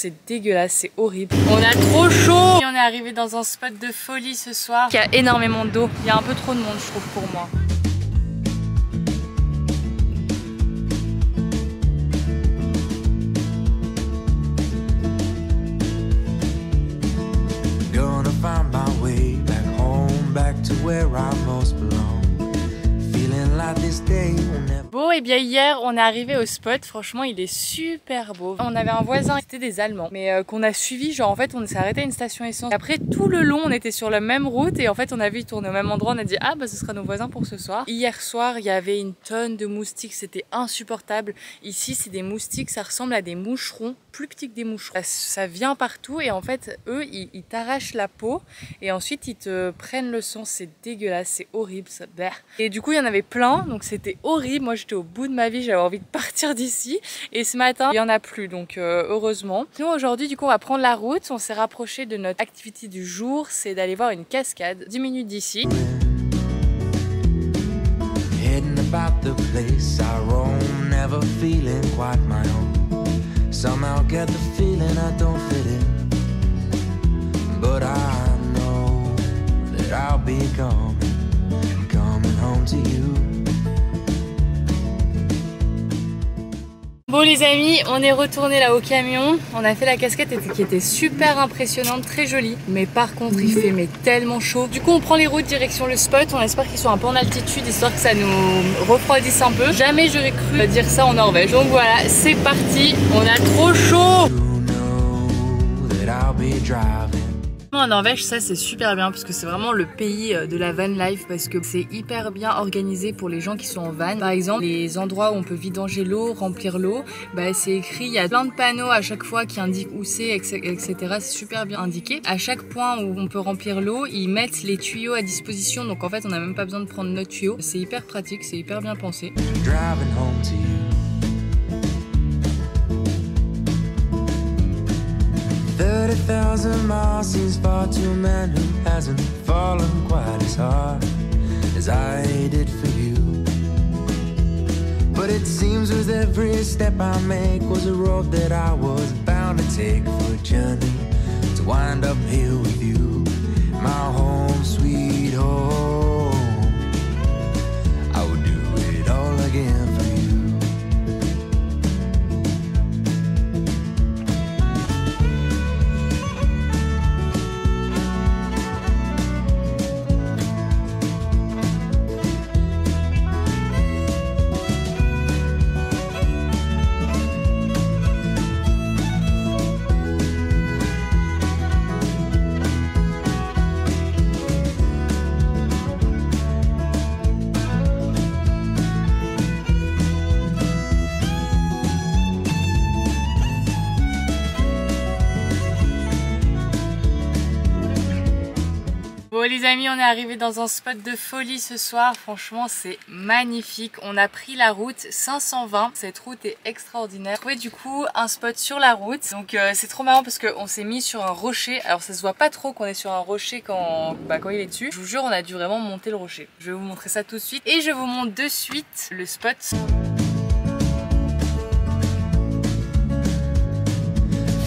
c'est dégueulasse, c'est horrible. On a trop chaud. Et on est arrivé dans un spot de folie ce soir. Il y a énormément d'eau. Il y a un peu trop de monde, je trouve, pour moi. Bon, et bien hier on est arrivé au spot, franchement il est super beau. On avait un voisin, c'était des Allemands, mais qu'on a suivi, genre en fait on s'est arrêté à une station essence. Après tout le long on était sur la même route et en fait on a vu ils tourner au même endroit, on a dit ah bah ce sera nos voisins pour ce soir. Hier soir il y avait une tonne de moustiques, c'était insupportable. Ici c'est des moustiques, ça ressemble à des moucherons, plus petits que des moucherons. Ça vient partout et en fait eux ils t'arrachent la peau et ensuite ils te prennent le sang, c'est dégueulasse, c'est horrible ça. Et du coup il y en avait plein donc c'était horrible, moi j'étais au bout de ma vie, j'avais envie de partir d'ici et ce matin il n'y en a plus donc heureusement. Nous aujourd'hui du coup on va prendre la route, on s'est rapproché de notre activité du jour, c'est d'aller voir une cascade 10 minutes d'ici. Bon les amis, on est retourné là au camion, on a fait la cascade qui était super impressionnante, très jolie, mais par contre il fait mais tellement chaud. Du coup on prend les routes direction le spot, on espère qu'ils soient un peu en altitude histoire que ça nous refroidisse un peu. Jamais j'aurais cru dire ça en Norvège. Donc voilà, c'est parti, on a trop chaud. En Norvège, ça c'est super bien parce que c'est vraiment le pays de la van life parce que c'est hyper bien organisé pour les gens qui sont en van. Par exemple, les endroits où on peut vidanger l'eau, remplir l'eau, bah, c'est écrit, il y a plein de panneaux à chaque fois qui indiquent où c'est, etc. C'est super bien indiqué. À chaque point où on peut remplir l'eau, ils mettent les tuyaux à disposition. Donc en fait, on n'a même pas besoin de prendre notre tuyau. C'est hyper pratique, c'est hyper bien pensé. 30,000 miles seems far to a man who hasn't fallen quite as hard as I did for you. But it seems with every step I make was a road that I was bound to take for a journey to wind up here with you, my home, sweet home. I would do it all again for you. Bon les amis, on est arrivé dans un spot de folie ce soir, franchement c'est magnifique. On a pris la route 520, cette route est extraordinaire. On a trouvé du coup un spot sur la route, donc c'est trop marrant parce qu'on s'est mis sur un rocher. Alors ça se voit pas trop qu'on est sur un rocher quand il est dessus. Je vous jure, on a dû vraiment monter le rocher. Je vais vous montrer ça tout de suite et je vous montre de suite le spot.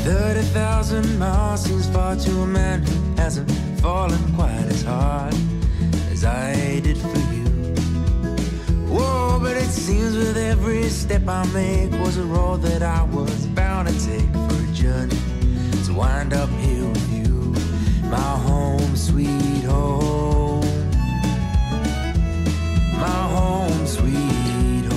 30,000 miles seems far to a man who hasn't fallen quite as hard as I did for you. Whoa, but it seems with every step I make was a road that I was bound to take for a journey to wind up here with you, my home, sweet home, my home, sweet home.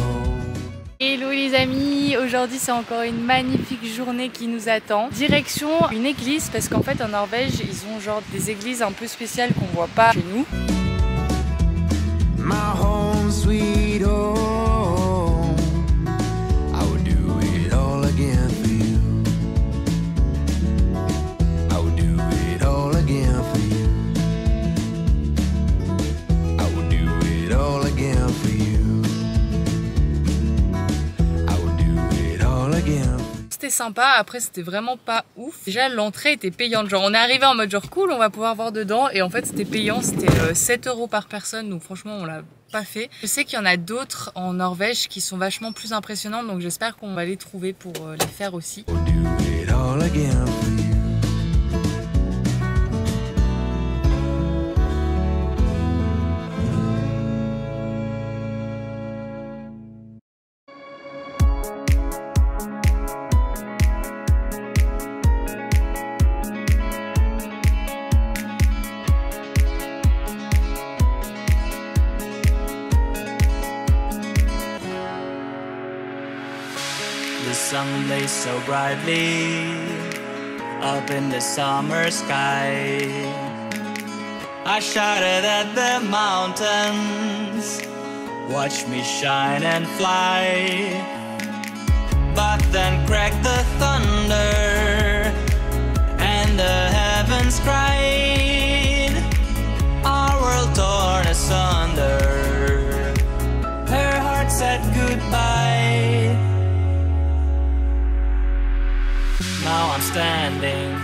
Hello les amis, aujourd'hui c'est encore une magnifique journée qui nous attend. Direction une église parce qu'en fait en Norvège ils ont genre des églises un peu spéciales qu'on voit pas chez nous. My home, sweet home, I would do it all again for you. I would do it all again for you. I would do it all again for you. I would do it all again. C'était sympa, après c'était vraiment pas ouf. Déjà l'entrée était payante, genre on est arrivé en mode genre cool on va pouvoir voir dedans et en fait c'était payant, c'était 7 € par personne donc franchement on l'a pas fait. Je sais qu'il y en a d'autres en Norvège qui sont vachement plus impressionnantes donc j'espère qu'on va les trouver pour les faire aussi. We'll do it it all again for you. The sun blazed so brightly up in the summer sky. I shouted at the mountains, watch me shine and fly. But then cracked the thunder and the heavens cried, our world torn asunder. Her heart said goodbye. Now I'm standing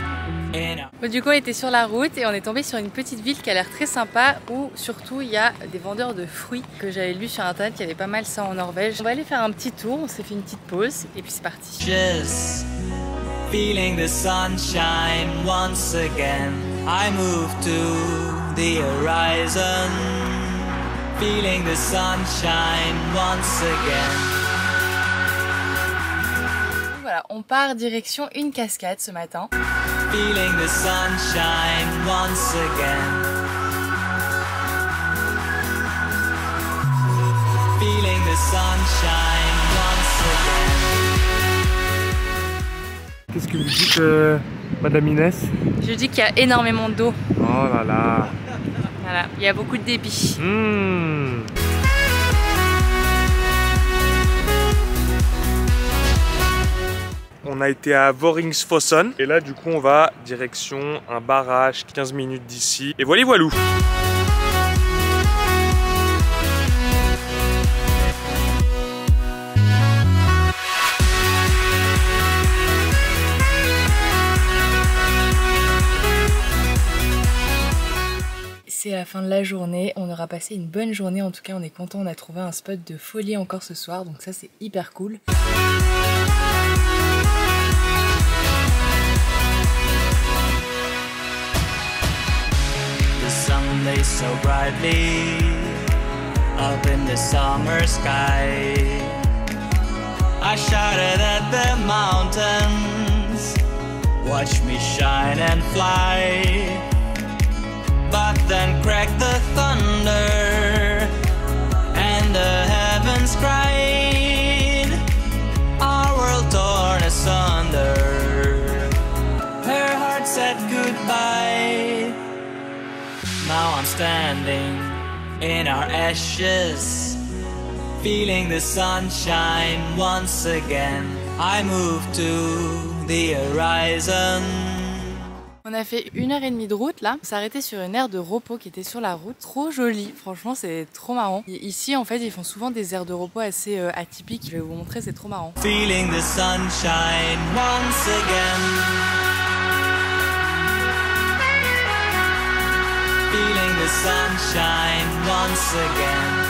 in a... Bon, du coup on était sur la route et on est tombé sur une petite ville qui a l'air très sympa où surtout il y a des vendeurs de fruits que j'avais lu sur internet, qu'il y avait pas mal ça en Norvège. On va aller faire un petit tour, on s'est fait une petite pause et puis c'est parti. Just feeling the sunshine once again. I move to the horizon, feeling the sunshine once again. Voilà, on part direction une cascade ce matin. Feeling the sunshine once again. Feeling the sunshine once again. Qu'est-ce que vous dites, Madame Inès? Je dis qu'il y a énormément d'eau. Oh là là. Voilà, il y a beaucoup de débit. On a été à Voringsfossen et là du coup on va direction un barrage 15 minutes d'ici et voilà voilou. C'est la fin de la journée, on aura passé une bonne journée, en tout cas on est content, on a trouvé un spot de folie encore ce soir, donc ça c'est hyper cool. The sun blazed so brightly up in the summer sky. I shouted at the mountains, watch me shine and fly. But then cracked the thunder and the heavens cried, our world torn asunder. Her heart said goodbye. Now I'm standing in our ashes, feeling the sunshine once again. I move to the horizon. On a fait 1h30 de route là, on s'est arrêté sur une aire de repos qui était sur la route, trop jolie, franchement c'est trop marrant. Et ici en fait ils font souvent des aires de repos assez atypiques, je vais vous montrer, c'est trop marrant. Feeling the sunshine once again. Feeling the sunshine once again.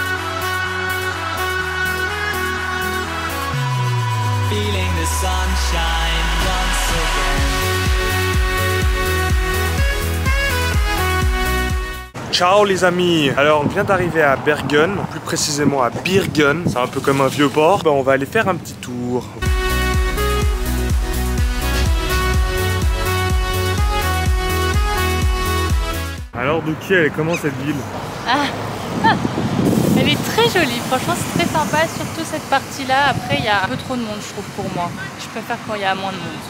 Feeling the sunshine once again. Ciao les amis. Alors on vient d'arriver à Bergen, plus précisément à Birgen, c'est un peu comme un vieux port. On va aller faire un petit tour. Alors Douki, elle est comment cette ville? Elle est très jolie, franchement c'est très sympa, surtout cette partie là. Après il y a un peu trop de monde je trouve pour moi, je préfère quand il y a moins de monde.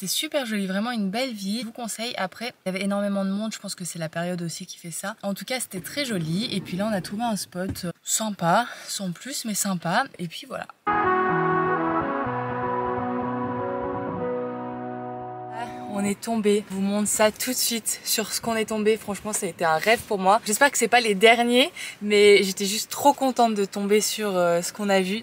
c'était super joli, vraiment une belle ville. Je vous conseille. Après, il y avait énormément de monde, je pense que c'est la période aussi qui fait ça. En tout cas, c'était très joli. Et puis là, on a trouvé un spot sympa, sans plus, mais sympa. Et puis voilà. On est tombé, je vous montre ça tout de suite sur ce qu'on est tombé. Franchement, ça a été un rêve pour moi. J'espère que c'est pas les derniers, mais j'étais juste trop contente de tomber sur ce qu'on a vu.